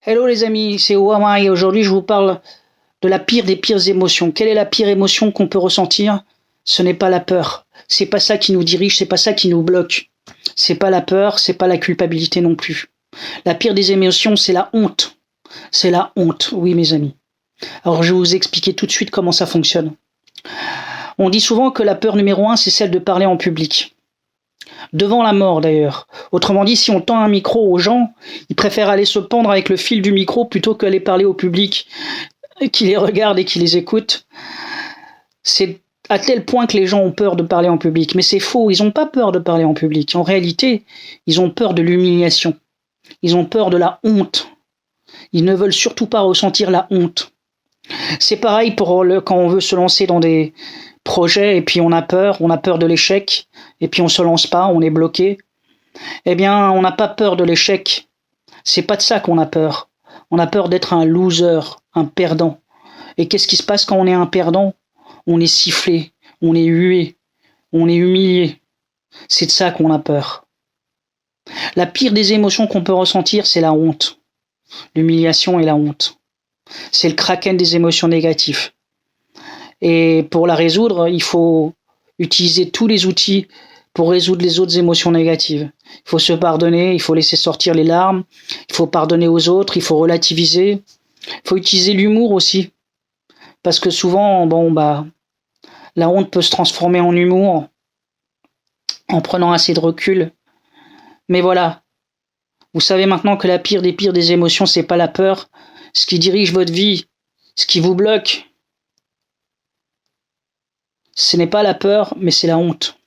Hello les amis, c'est Ouama et aujourd'hui je vous parle de la pire des pires émotions. Quelle est la pire émotion qu'on peut ressentir? Ce n'est pas la peur. C'est pas ça qui nous dirige, c'est pas ça qui nous bloque. C'est pas la peur, c'est pas la culpabilité non plus. La pire des émotions, c'est la honte. C'est la honte, oui mes amis. Alors je vais vous expliquer tout de suite comment ça fonctionne. On dit souvent que la peur numéro 1, c'est celle de parler en public. Devant la mort d'ailleurs. Autrement dit, si on tend un micro aux gens, ils préfèrent aller se pendre avec le fil du micro plutôt qu'aller parler au public qui les regarde et qui les écoute. C'est à tel point que les gens ont peur de parler en public. Mais c'est faux, ils n'ont pas peur de parler en public. En réalité, ils ont peur de l'humiliation. Ils ont peur de la honte. Ils ne veulent surtout pas ressentir la honte. C'est pareil quand on veut se lancer dans des projets et puis on a peur de l'échec et puis on se lance pas, on est bloqué. Eh bien, on n'a pas peur de l'échec. C'est pas de ça qu'on a peur. On a peur d'être un loser, un perdant. Et qu'est-ce qui se passe quand on est un perdant? On est sifflé, on est hué, on est humilié. C'est de ça qu'on a peur. La pire des émotions qu'on peut ressentir, c'est la honte. L'humiliation et la honte. C'est le kraken des émotions négatives. Et pour la résoudre, il faut utiliser tous les outils pour résoudre les autres émotions négatives. Il faut se pardonner, il faut laisser sortir les larmes, il faut pardonner aux autres, il faut relativiser. Il faut utiliser l'humour aussi. Parce que souvent, la honte peut se transformer en humour en prenant assez de recul. Mais voilà. Vous savez maintenant que la pire des émotions, c'est pas la peur. Ce qui dirige votre vie, ce qui vous bloque, ce n'est pas la peur, mais c'est la honte.